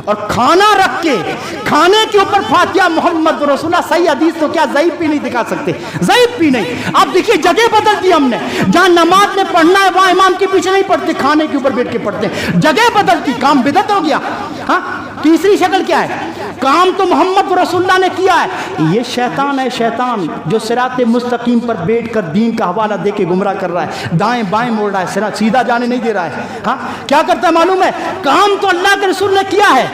Speaker 2: اور کھانا رکھ کے کھانے کے اوپر فاتحہ محمد رسول اللہ، صحیح حدیث تو کیا ضعیف بھی نہیں دکھا سکتے، ضعیف بھی نہیں. آپ دیکھیے جگہ بدل دی ہم نے، جہاں نماز میں پڑھنا ہے وہاں امام کے پیچھے نہیں پڑھتے، کھانے کے اوپر بیٹھ کے پڑھتے ہیں. جگہ بدل دی، کام بدعت ہو گیا. ہاں تیسری شکل کیا ہے؟ کام تو محمد رسول اللہ نے کیا ہے، یہ شیطان ہے، شیطان جو صراط مستقیم پر بیٹھ کر دین کا حوالہ دے کے گمراہ کر رہا ہے، دائیں بائیں موڑ رہا ہے، سیدھا جانے نہیں دے رہا ہے. ہاں کیا کرتا ہے معلوم ہے؟ کام تو اللہ کے رسول نے کیا ہے،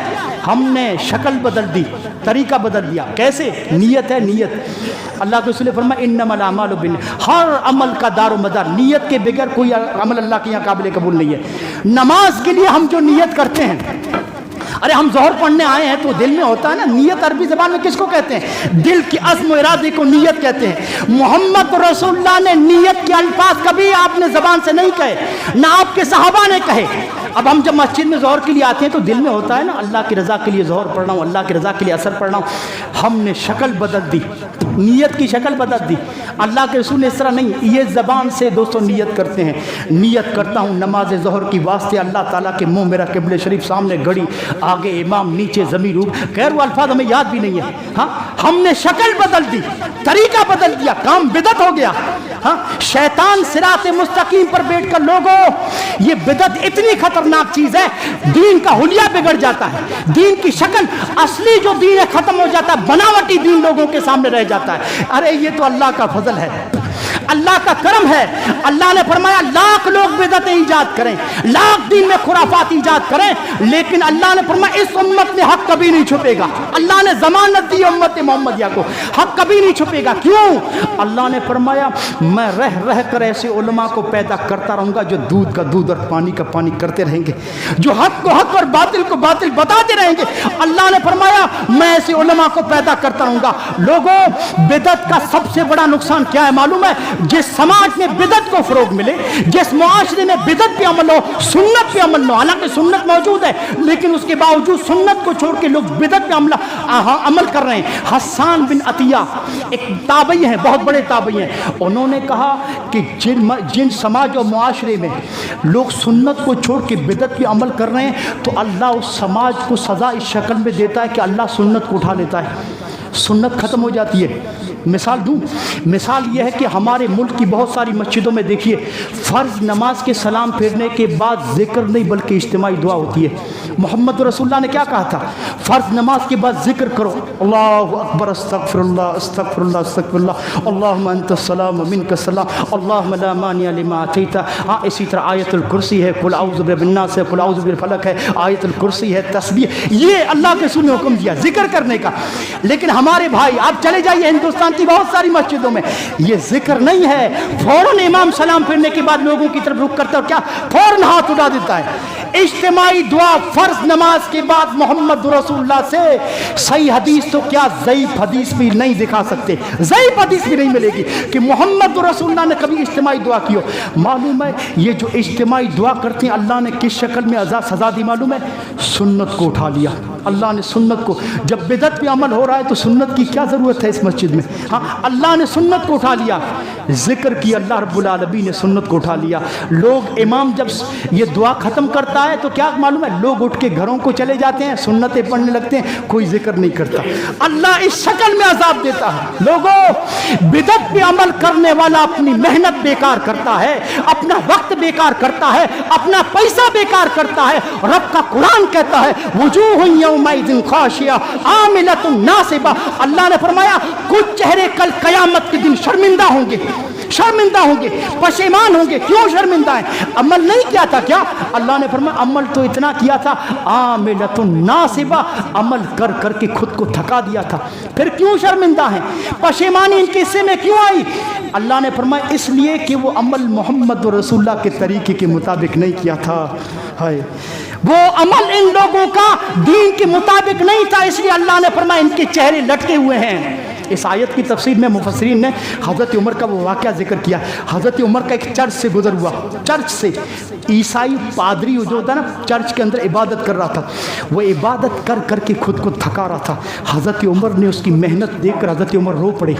Speaker 2: ہم نے شکل بدل دی، طریقہ بدل دیا. کیسے؟ نیت ہے، نیت. اللہ کے رسول نے فرمایا انما الاعمال بالنیات، ہر عمل کا دار و مدار نیت کے بغیر کوئی عمل اللہ کے یہاں قابل قبول نہیں ہے. نماز کے لیے ہم جو نیت کرتے ہیں، ارے ہم ظہر پڑھنے آئے ہیں تو دل میں ہوتا ہے نا، نیت عربی زبان میں کس کو کہتے ہیں؟ دل کی عزم و ارادے کو نیت کہتے ہیں. محمد رسول اللہ نے نیت کے الفاظ کبھی آپ نے زبان سے نہیں کہے، نہ آپ کے صحابہ نے کہے. اب ہم جب مسجد میں ظہر کے لیے آتے ہیں تو دل میں ہوتا ہے نا اللہ کی رضا کے لیے ظہر پڑھ رہا ہوں، اللہ کی رضا کے لیے اثر پڑھ رہا ہوں. ہم نے شکل بدل دی، نیت کی شکل بدل دی۔ اللہ کے رسول نے اس طرح نہیں، یہ زبان سے دوستوں نیت کرتے ہیں، نیت کرتا ہوں نماز ظہر کی واسطے اللہ تعالیٰ کے منہ میرا قبلہ شریف سامنے گھڑی، آگے امام، نیچے زمین روح، خیر وہ الفاظ ہمیں یاد بھی نہیں ہے۔ ہاں ہم نے شکل بدل دی، طریقہ بدل دیا، کام بدعت ہو گیا۔ ہاں شیطان صراط مستقیم پر بیٹھ کر، لوگوں یہ بدعت اتنی خطرناک چیز ہے، دین کا حلیہ بگڑ جاتا ہے، دین کی شکل، اصلی جو دین ہے ختم ہو جاتا ہے، بناوٹی دین لوگوں کے سامنے رہ جاتا ہے۔ ارے یہ تو اللہ کا فضل ہے، اللہ کا کرم ہے۔ اللہ نے فرمایا لاکھ لوگ بدعتیں ایجاد کریں، لاکھ دین میں خرافات ایجاد کریں، لیکن اللہ نے فرمایا اس امت میں حق کبھی نہیں چھپے گا۔ اللہ نے ضمانت دی امت محمدیہ کو، حق کبھی نہیں چھپے گا۔ کیوں؟ اللہ نے فرمایا میں رہ رہ کر ایسے علماء کو پیدا کرتا رہوں گا جو دودھ کا دودھ اور پانی کا پانی کرتے رہیں گے، جو حق کو حق اور باطل کو باطل بتاتے رہیں گے۔ اللہ نے فرمایا میں ایسے علماء کو پیدا کرتا رہوں گا۔ لوگوں بدعت کا سب سے بڑا نقصان کیا ہے معلوم ہے؟ جس سماج میں بدعت کو فروغ ملے، جس معاشرے میں بدعت پہ عمل ہو، سنت پہ عمل ہو، حالانکہ سنت موجود ہے لیکن اس کے باوجود سنت کو چھوڑ کے لوگ بدعت پہ عمل کر رہے ہیں۔ حسان بن عطیہ ایک تابعی ہیں، بہت بڑے تابعی ہیں، انہوں نے کہا کہ جن سماج اور معاشرے میں لوگ سنت کو چھوڑ کے بدعت پہ عمل کر رہے ہیں تو اللہ اس سماج کو سزا اس شکل میں دیتا ہے کہ اللہ سنت کو اٹھا لیتا ہے، سنت ختم ہو جاتی ہے۔ مثال دوں، مثال یہ ہے کہ ہمارے ملک کی بہت ساری مسجدوں میں دیکھیے فرض نماز کے سلام پھیرنے کے بعد ذکر نہیں بلکہ اجتماعی دعا ہوتی ہے۔ محمد رسول اللہ نے کیا کہا تھا؟ فرض نماز کے بعد ذکر کرو، اللہ اکبر، استغفر اللہ استغفر اللہ استغفر اللہ، اللہم انت السلام ومنک السلام، اللہم لا مانع لما اعطیت۔ ہاں اسی طرح آیت الکرسی ہے، قل اعوذ برب الناس ہے، قل اعوذ بالفلق ہے، آیت الکرسی ہے، تسبیح، یہ اللہ کے رسول نے حکم دیا ذکر کرنے کا۔ لیکن ہمارے بھائی آپ چلے جائیے ہندوستان کی بہت ساری مسجدوں میں یہ ذکر نہیں ہے، فوراً امام سلام پھرنے کے بعد لوگوں کی طرف رخ کرتا ہے، کیا فوراً ہاتھ اٹھا دیتا ہے۔ اجتماعی دعا فرض نماز کے بعد محمد رسول اللہ سے صحیح حدیث تو کیا ضعیف حدیث بھی نہیں دکھا سکتے، ضعیف حدیث بھی نہیں ملے گی کہ محمد رسول اللہ نے کبھی اجتماعی دعا کی ہو۔ معلوم ہے یہ جو اجتماعی دعا کرتے ہیں اللہ نے کس شکل میں سزا دی معلوم ہے؟ سنت کو اٹھا لیا اللہ نے، سنت کو۔ جب بدعت پہ عمل ہو رہا ہے تو سنت کی کیا ضرورت ہے اس مسجد میں؟ ہاں اللہ نے سنت کو اٹھا لیا، ذکر کی اللہ رب العالمین نے سنت کو اٹھا لیا۔ لوگ امام جب یہ دعا ختم کرتا ہے تو کیا معلوم ہے؟ لوگ اٹھ کے گھروں کو چلے جاتے ہیں، سنتیں پڑھنے لگتے ہیں، کوئی ذکر نہیں کرتا۔ اللہ اس شکل میں عذاب دیتا ہے۔ لوگوں بدعت پہ عمل کرنے والا اپنی محنت بیکار کرتا ہے، اپنا وقت بیکار کرتا ہے، اپنا پیسہ بیکار کرتا ہے۔ رب کا قرآن کہتا ہے وجوہ یومئذ خاشعہ عاملۃ ناصبہ، اللہ نے فرمایا کچھ چہرے کل قیامت کے دن شرمندہ ہوں گے، شرمندہ ہوں گے، پشیمان ہوں گے۔ کیوں شرمندہ ہیں؟ عمل نہیں کیا تھا کیا؟ اللہ نے فرمایا عمل تو اتنا کیا تھا، عاملۃ ناصبہ، عمل کر کر کے خود کو تھکا دیا تھا، پھر کیوں شرمندہ ہیں؟ پشیمانی ان کے حصے میں کیوں آئی؟ اللہ نے فرمایا اس لیے کہ وہ عمل محمد رسول اللہ کے طریقے کے مطابق نہیں کیا تھا۔ ہائے وہ عمل ان لوگوں کا دین کے مطابق نہیں تھا، اس لیے اللہ نے فرمایا ان کے چہرے لٹکے ہوئے ہیں۔ اس آیت کی تفسیر میں مفسرین نے حضرت عمر کا وہ واقعہ ذکر کیا۔ حضرت عمر کا ایک چرچ سے گزر ہوا، چرچ سے عیسائی پادری جو ہوتا ہے نا چرچ کے اندر عبادت کر رہا تھا، وہ عبادت کر کر کے خود کو تھکا رہا تھا۔ حضرت عمر نے اس کی محنت دیکھ کر حضرت عمر رو پڑے،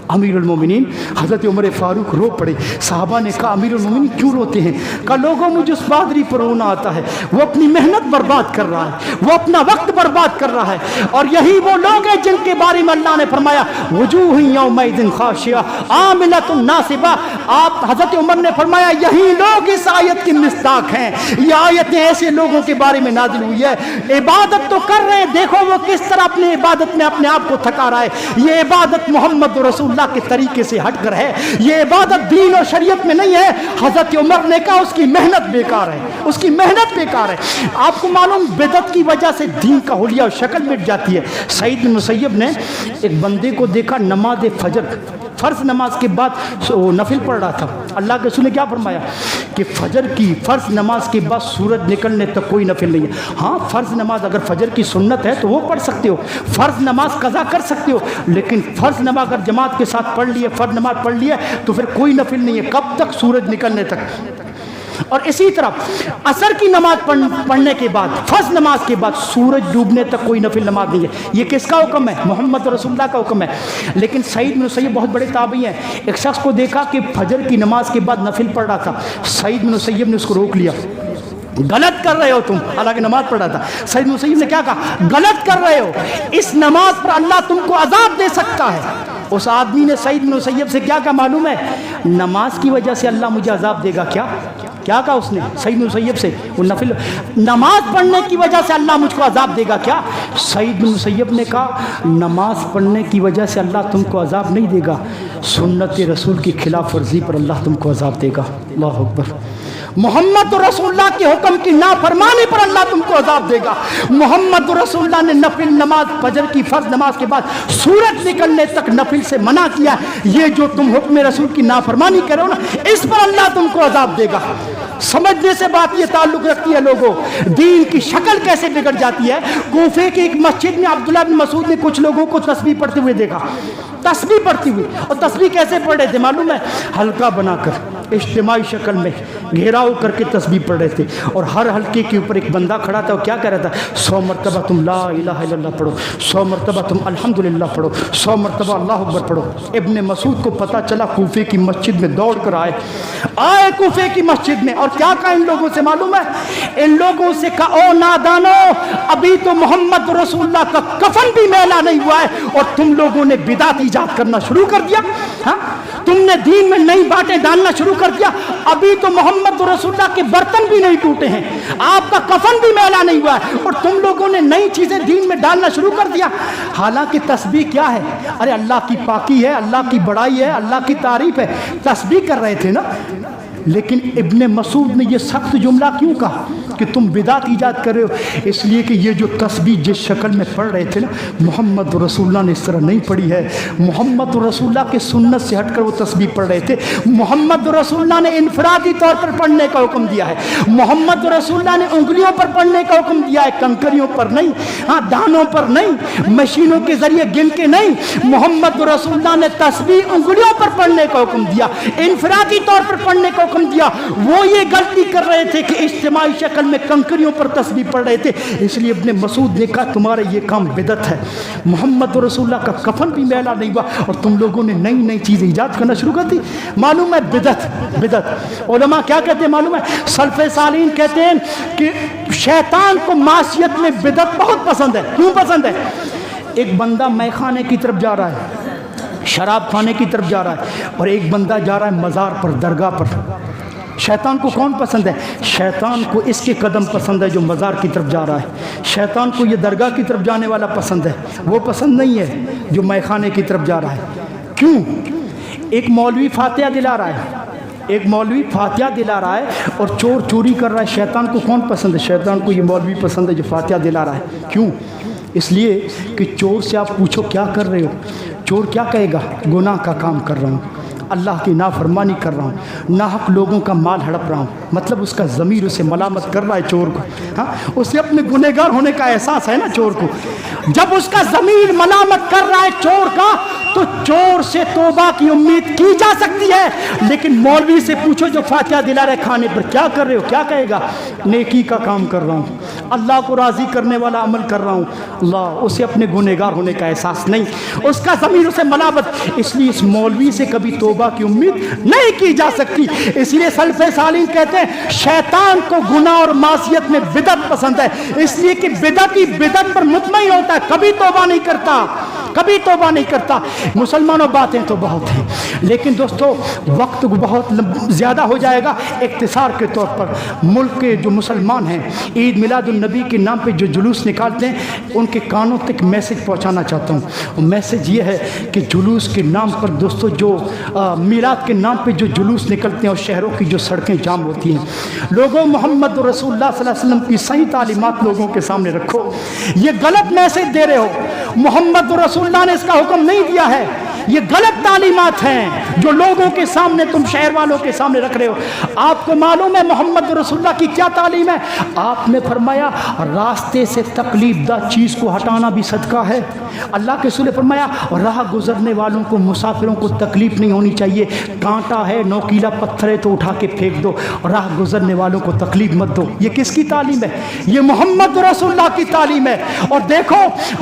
Speaker 2: امیر المومنین حضرت عمر فاروق رو پڑے۔ صحابہ نے کہا امیر المومنین کیوں روتے ہیں؟ کہا لوگوں مجھے اس پادری پر رونا آتا ہے، وہ اپنی محنت برباد کر رہا ہے، وہ اپنا وقت برباد کر رہا ہے، اور یہی وہ لوگ ہیں جن کے بارے میں اللہ نے فرمایا وجوہ یومئذ خاشعہ عاملۃ ناصبہ۔ آپ حضرت عمر نے فرمایا یہی لوگ اس آیت کی مصداق ہیں، یہ آیتیں ایسے لوگوں کے بارے میں نازل ہوئی ہے، عبادت تو کر رہے ہیں، دیکھو وہ کس طرح اپنی عبادت میں اپنے آپ کو تھکا رہا ہے۔ یہ عبادت محمد رسول اللہ کے طریقے سے ہٹ کر ہے، یہ عبادت دین اور شریعت میں نہیں ہے۔ حضرت عمر نے کہا اس کی محنت بیکار ہے، اس کی محنت بیکار ہے۔ آپ کو معلوم بدعت کی وجہ سے دین کا حلیہ اور شکل مٹ جاتی ہے۔ سعید بن مسیب نے ایک بندے کو دیکھا نماز فجر فرض نماز کے بعد وہ نفل پڑھ رہا تھا۔ اللہ کے رسول نے کیا فرمایا کہ فجر کی فرض نماز کے بعد سورج نکلنے تک کوئی نفل نہیں ہے۔ ہاں فرض نماز اگر فجر کی سنت ہے تو وہ پڑھ سکتے ہو، فرض نماز قضا کر سکتے ہو، لیکن فرض نماز اگر جماعت کے ساتھ پڑھ لیے، فرض نماز پڑھ لیے تو پھر کوئی نفل نہیں ہے۔ کب تک؟ سورج نکلنے تک۔ اور اسی طرح عصر کی نماز پڑھنے کے بعد، فرض نماز کے بعد سورج ڈوبنے تک کوئی نفل نماز نہیں ہے۔ یہ کس کا حکم ہے؟ محمد رسول اللہ کا حکم ہے۔ لیکن سعید بن مسیب بہت بڑے تابعی ہیں، ایک شخص کو دیکھا کہ فجر کی نماز کے بعد نفل پڑھ رہا تھا، سعید بن مسیب نے اس کو روک لیا، غلط کر رہے ہو تم، حالانکہ نماز پڑھ رہا تھا۔ سعید بن مسیب نے کیا کہا؟ غلط کر رہے ہو، اس نماز پر اللہ تم کو عذاب دے سکتا ہے۔ اس آدمی نے سعید بن مسیب سے کیا کہا معلوم ہے؟ نماز کی وجہ سے اللہ مجھے عذاب دے گا کیا؟ کیا کہا اس نے سعید بن مسیب سے؟ وہ نفل نماز پڑھنے کی وجہ سے اللہ مجھ کو عذاب دے گا کیا؟ سعید بن مسیب نے کہا نماز پڑھنے کی وجہ سے اللہ تم کو عذاب نہیں دے گا، سنت رسول کی خلاف ورزی پر اللہ تم کو عذاب دے گا۔ اللہ اکبر۔ محمد رسول اللہ کے حکم کی نافرمانی پر اللہ تم کو عذاب دے گا۔ محمد رسول اللہ نے نفل نماز فجر کی فرض نماز کے بعد سورج نکلنے تک نفل سے منع کیا، یہ جو تم حکم رسول کی نافرمانی کرو نا، اس پر اللہ تم کو عذاب دے گا۔ سمجھنے سے بات یہ تعلق رکھتی ہے لوگوں، دین کی شکل کیسے بگڑ جاتی ہے۔ کوفے کی ایک مسجد میں عبداللہ بن مسعود نے کچھ لوگوں کو تسبیح پڑھتے ہوئے دیکھا، تسبیح پڑھتی ہوئی، اور تسبیح کیسے پڑھ رہے تھے معلوم ہے؟ حلقہ بنا کر اجتماعی شکل میں گھیراؤ کر کے تسبیح پڑھ رہے تھے، اور ہر حلقے کے اوپر ایک بندہ کھڑا تھا، وہ کیا کہہ رہا تھا؟ 100 مرتبہ تم لا الہ الا اللہ پڑھو، 100 مرتبہ تم الحمدللہ پڑھو، 100 مرتبہ اللہ اکبر پڑھو۔ ابن مسعود کو پتہ چلا، کوفے کی مسجد میں دوڑ کر آئے کوفے کی مسجد میں، اور کیا کہا ان لوگوں سے معلوم ہے؟ ان لوگوں سے کہا او نادانو، ابھی تو محمد رسول اللہ کا کفن بھی میلا نہیں ہوا ہے اور تم لوگوں نے بدعت ایجاد کرنا شروع کر دیا۔ ہاں، تم نے دین میں نئی باتیں ڈالنا شروع کر دیا، ابھی تو محمد رسول اللہ کے برتن بھی نہیں ٹوٹے ہیں، آپ کا کفن بھی میلا نہیں ہوا ہے اور تم لوگوں نے نئی چیزیں دین میں ڈالنا شروع کر دیا۔ حالانکہ تسبیح کیا ہے؟ ارے اللہ کی پاکی ہے، اللہ کی بڑائی ہے، اللہ کی تعریف ہے، تسبیح کر رہے تھے نا۔ لیکن ابن مسعود نے یہ سخت جملہ کیوں کہا کہ تم بدعت ایجاد کر رہے ہو؟ اس لیے کہ یہ جو تسبیح جس شکل میں پڑھ رہے تھے نا، محمد رسول اللہ نے اس طرح نہیں پڑھی ہے۔ محمد رسول اللہ کے سنت سے ہٹ کر وہ تسبیح پڑھ رہے تھے۔ محمد رسول اللہ نے انفرادی طور پر پڑھنے کا حکم دیا ہے، محمد رسول اللہ نے انگلیوں پر پڑھنے کا حکم دیا ہے، کنکریوں پر نہیں، ہاں دانوں پر نہیں، مشینوں کے ذریعے گن کے نہیں۔ محمد رسول اللہ نے تسبیح انگلیوں پر پڑھنے کا حکم دیا، انفرادی طور پر پڑھنے کا حکم دیا۔ وہ یہ غلطی کر رہے تھے کہ اجتماعی شکل میں کنکریوں پر تسبیح پڑھ رہے تھے، اس لیے ابن مسعود نے کہا تمہارا یہ کام بدعت ہے، محمد رسول اللہ کا کفن بھی میلا نہیں ہوا اور تم لوگوں نے نئی نئی چیزیں ایجاد کرنا شروع کر دی۔ معلوم ہے بدعت علماء کیا کہتے ہیں معلوم ہے؟ سلف صالحین کہتے ہیں کہ شیطان کو معصیت میں بدعت بہت پسند ہے۔ کیوں پسند ہے؟ ایک بندہ مے خانے کی طرف جا رہا ہے، شراب خانے کی طرف جا رہا ہے، اور ایک بندہ جا رہا ہے مزار پر، درگاہ پر۔ شیطان کو کون پسند ہے؟ شیطان کو اس کے قدم پسند ہے جو مزار کی طرف جا رہا ہے، شیطان کو یہ درگاہ کی طرف جانے والا پسند ہے، وہ پسند نہیں ہے جو مے خانے کی طرف جا رہا ہے۔ کیوں؟ ایک مولوی فاتحہ دلا رہا ہے، ایک مولوی فاتحہ دلا رہا ہے اور چور چوری کر رہا ہے، شیطان کو کون پسند ہے؟ شیطان کو یہ مولوی پسند ہے جو فاتحہ دلا رہا ہے۔ کیوں؟ اس لیے کہ چور سے آپ پوچھو کیا کر رہے ہو، چور کیا کہے گا؟ گناہ کا کام کر رہا ہوں، اللہ کی نافرمانی کر رہا ہوں، ناحق لوگوں کا مال ہڑپ رہا ہوں۔ مطلب اس کا ضمیر اسے ملامت کر رہا ہے چور کو، ہاں اسے اپنے گنہگار ہونے کا احساس ہے نا چور کو۔ جب اس کا ضمیر ملامت کر رہا ہے چور کا، تو چور سے توبہ کی امید کی جا سکتی ہے، لیکن مولوی سے پوچھو جو فاتحہ دلا رہے کھانے پر کیا کر رہے ہو، کیا کہے گا؟ نیکی کا کام کر رہا ہوں، اللہ کو راضی کرنے والا عمل کر رہا ہوں۔ اللہ، اسے اپنے گنہگار ہونے کا احساس نہیں، اس کا ضمیر اسے ملامت، اس لیے اس مولوی سے کبھی توبہ کی امید نہیں کی جا سکتی۔ اس لیے سلف صالحین کہتے ہیں شیطان کو گناہ اور معصیت میں بدعت پسند ہے، اس لیے کہ بدعتی بدعت پر مطمئن ہوتا ہے، کبھی توبہ نہیں کرتا، کبھی توبہ نہیں کرتا۔ مسلمانوں باتیں تو بہت ہیں، لیکن دوستو وقت بہت زیادہ ہو جائے گا۔ اختصار کے طور پر ملک کے جو مسلمان ہیں عید میلاد النبی کے نام پہ جو جلوس نکالتے ہیں، ان کے کانوں تک میسج پہنچانا چاہتا ہوں۔ اور میسج یہ ہے کہ جلوس کے نام پر دوستو جو میلاد کے نام پہ جو جلوس نکلتے ہیں اور شہروں کی جو سڑکیں جام ہوتی ہیں، لوگوں محمد رسول اللہ صلی اللہ علیہ وسلم کی صحیح تعلیمات لوگوں کے سامنے رکھو۔ یہ غلط میسج دے رہے ہو، محمد رسول اللہ نے اس کا حکم نہیں دیا ہے، یہ غلط تعلیمات ہیں جو لوگوں کے سامنے تم شہر والوں کے سامنے رکھ رہے ہو. آپ کو معلوم ہے محمد رسول اللہ کی کیا تعلیم ہے؟ آپ نے فرمایا راستے سے تکلیف دہ چیز کو ہٹانا بھی صدقہ ہے. اللہ کے رسول نے فرمایا راہ گزرنے والوں کو مسافروں کو تکلیف نہیں ہونی چاہیے. کانٹا ہے نوکیلا پتھر ہے تو اٹھا کے پھینک دو, راہ گزرنے والوں کو تکلیف مت دو. یہ کس کی تعلیم ہے؟ یہ محمد رسول اللہ کی تعلیم ہے. اور دیکھو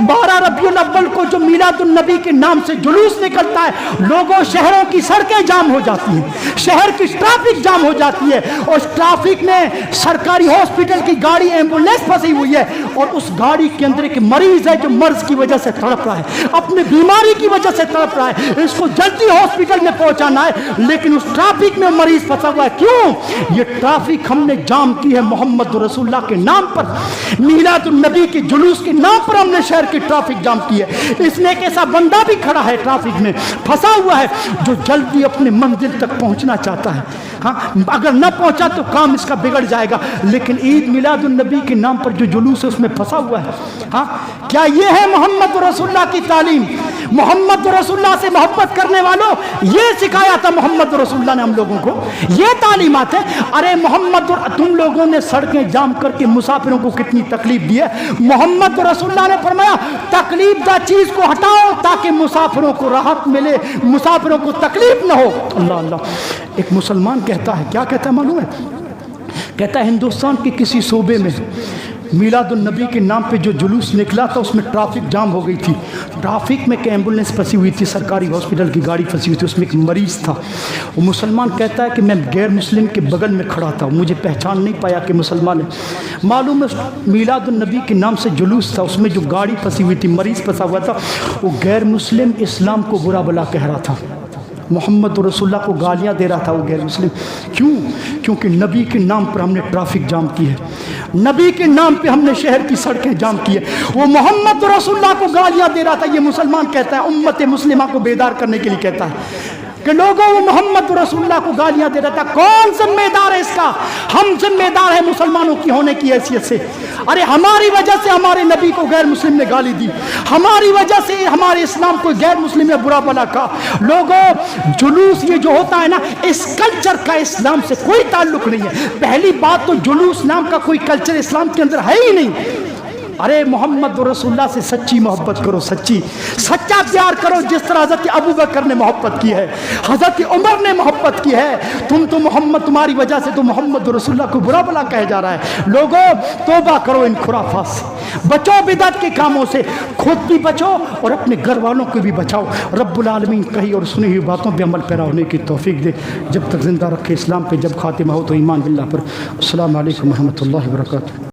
Speaker 2: 12 ربیع الاول کو جو میلاد النبی کے نام سے جلوس نکلتا ہے, لوگوں شہروں کی سڑکیں جام ہو جاتی ہیں, شہر کی ٹریفک جام ہو جاتی ہے, اور اس ٹریفک میں سرکاری ہاسپٹل کی گاڑی ایمبولینس پھنسی ہوئی ہے, اور اس گاڑی کے اندر ایک مریض ہے جو مرض کی وجہ سے تڑپ رہا ہے, اپنے بیماری کی وجہ سے تڑپ رہا ہے, اس کو جلدی ہاسپٹل میں پہنچانا ہے, لیکن اس ٹریفک میں مریض پھنسا ہوا ہے. کیوں؟ یہ ٹریفک ہم نے جام کی ہے محمد رسول اللہ کے نام پر, میلاد النبی کے جلوس کے نام پر ہم نے شہر کی ٹریفک جام کی ہے. اس میں ایک ایسا بندہ بھی کھڑا ہے ٹریفک میں پھنسا ہوا ہے جو جلدی اپنے منزل تک پہنچنا چاہتا ہے. ہاں اگر نہ پہنچا تو کام اس کا بگڑ جائے گا, لیکن عید میلاد النبی کے نام پر جو جلوس ہے اس میں پھنسا ہوا ہے. ہاں کیا یہ ہے محمد رسول اللہ کی تعلیم؟ محمد رسول اللہ سے محبت کرنے والوں یہ سکھایا تھا محمد رسول اللہ نے ہم لوگوں کو, یہ تعلیمات ہے. ارے محمد تم لوگوں نے سڑکیں جام کر کے مسافروں کو کتنی تکلیف دی ہے. محمد رسول اللہ نے فرمایا تکلیف دہ چیز کو ہٹاؤ تاکہ مسافروں کو راحت ملے, مسافروں کو تکلیف نہ ہو. اللہ اللہ. ایک مسلمان کہتا ہے, کیا کہتا ہے معلوم ہے؟ کہتا ہے ہندوستان کے کسی صوبے میں میلاد النبی کے نام پہ جو جلوس نکلا تھا اس میں ٹرافک جام ہو گئی تھی. ٹرافک میں ایک ایمبولینس پھنسی ہوئی تھی, سرکاری ہاسپٹل کی گاڑی پھنسی ہوئی تھی, اس میں ایک مریض تھا. وہ مسلمان کہتا ہے کہ میں غیر مسلم کے بغل میں کھڑا تھا, مجھے پہچان نہیں پایا کہ مسلمان ہے. معلوم ہے میلاد النبی کے نام سے جلوس تھا, اس میں جو گاڑی پھنسی ہوئی تھی, مریض پھنسا ہوا تھا, وہ غیر مسلم اسلام کو برا بلا کہہ رہا تھا, محمد رسول اللہ کو گالیاں دے رہا تھا وہ غیر مسلم. کیوں؟ کیونکہ نبی کے نام پر ہم نے ٹرافک جام کی ہے, نبی کے نام پہ ہم نے شہر کی سڑکیں جام کی ہے. وہ محمد رسول اللہ کو گالیاں دے رہا تھا. یہ مسلمان کہتا ہے, امت مسلمہ کو بیدار کرنے کے لیے کہتا ہے کہ لوگوں وہ محمد رسول اللہ کو گالیاں دے رہا تھا. کون ذمہ دار ہے اس کا؟ ہم ذمہ دار ہیں مسلمانوں کی ہونے کی حیثیت سے. ارے ہماری وجہ سے ہمارے نبی کو غیر مسلم نے گالی دی, ہماری وجہ سے ہمارے اسلام کو غیر مسلم نے برا بلا کہا. لوگوں جلوس یہ جو ہوتا ہے نا, اس کلچر کا اسلام سے کوئی تعلق نہیں ہے. پہلی بات تو جلوس نام کا کوئی کلچر اسلام کے اندر ہے ہی نہیں. ارے محمد رسول اللہ سے سچی محبت کرو, سچا پیار کرو, جس طرح حضرت ابو بکر نے محبت کی ہے, حضرت عمر نے محبت کی ہے. تم تو محمد, تمہاری وجہ سے تو محمد رسول اللہ کو برا بلا کہا جا رہا ہے. لوگوں توبہ کرو ان خرافات سے, بچو بدعت کے کاموں سے, خود بھی بچو اور اپنے گھر والوں کو بھی بچاؤ. رب العالمین کہی اور سنی ہوئی باتوں پہ عمل پیرا ہونے کی توفیق دے. جب تک زندہ رکھے اسلام پہ, جب خاتمہ ہو تو ایمان باللہ پر. السلام علیکم ورحمۃ اللہ وبرکاتہ.